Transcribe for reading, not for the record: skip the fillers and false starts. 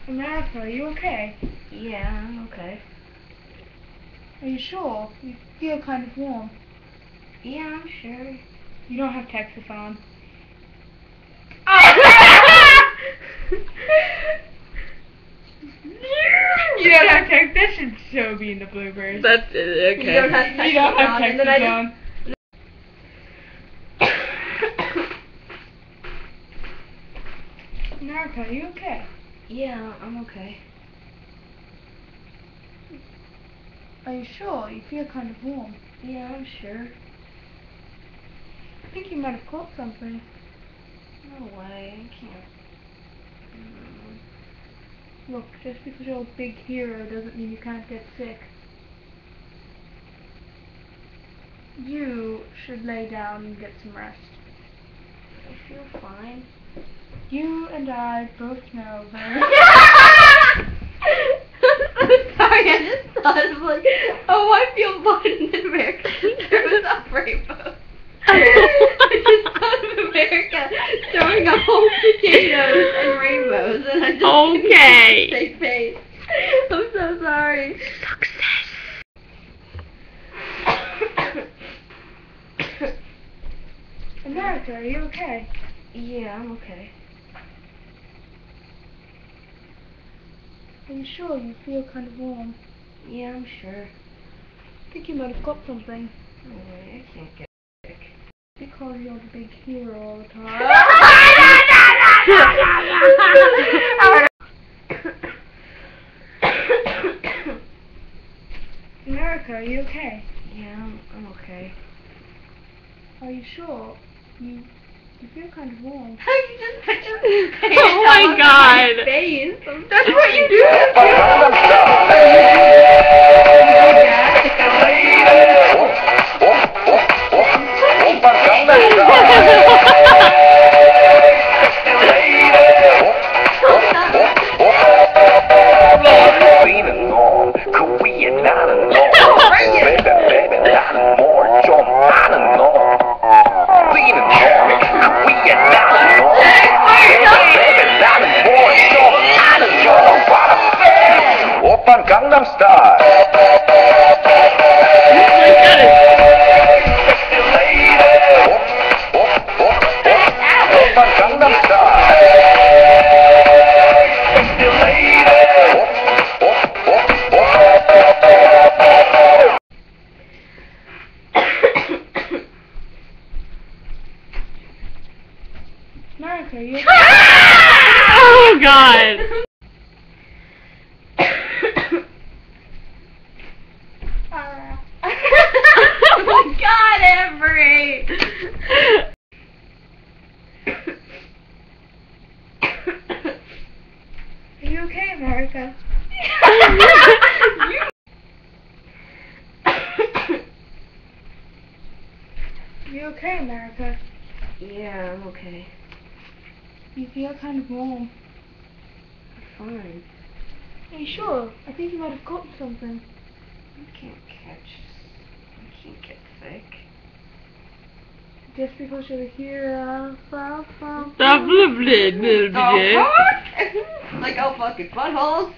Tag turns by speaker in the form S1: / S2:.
S1: America, are you okay?
S2: Yeah, I'm okay.
S1: Are you sure? You feel kind of warm.
S2: Yeah, I'm sure.
S1: You don't have Texas on. You don't have Texas? That should so be in the bloopers.
S3: That's okay.
S2: You don't have Texas
S1: You don't have
S2: on, and
S1: Texas
S2: then
S1: on. America, are you okay?
S2: Yeah, I'm okay.
S1: Are you sure? You feel kind of warm.
S2: Yeah, I'm sure.
S1: I think you might have caught something.
S2: No way, I can't.
S1: Look, just because you're a big hero doesn't mean you can't get sick. You should lay down and get some rest.
S2: I feel fine.
S1: You and I both know very
S2: Sorry, I just thought of like, oh, I feel fine in America. There was a rainbow. I just thought of America throwing up whole potatoes and rainbows, and I just
S3: Okay.
S2: say face. I'm so sorry.
S1: America, are you okay?
S2: Yeah, I'm okay.
S1: Are you sure? You feel kind of warm.
S2: Yeah, I'm sure.
S1: I think you might have got something.
S2: No way, I can't get sick.
S1: Because you're the big hero all the time. America, are you okay?
S2: Yeah, I'm okay.
S1: Are you sure? You feel kind of warm.
S2: How you just put your face
S3: Oh my
S2: on
S3: God.
S2: my face? That's what you do.
S4: Gangnam Style. Gangnam Style.
S1: America, are you okay?
S3: Oh God.
S2: Oh my God, Avery!
S1: Are you okay, America? Are you okay, America?
S2: Yeah, I'm okay.
S1: You feel kind of warm.
S2: I'm fine.
S1: Are you sure? I think you might have caught something.
S2: I can't get sick.
S1: Just because you're the hero.
S3: Stop the
S2: Like, oh, fucking buttholes.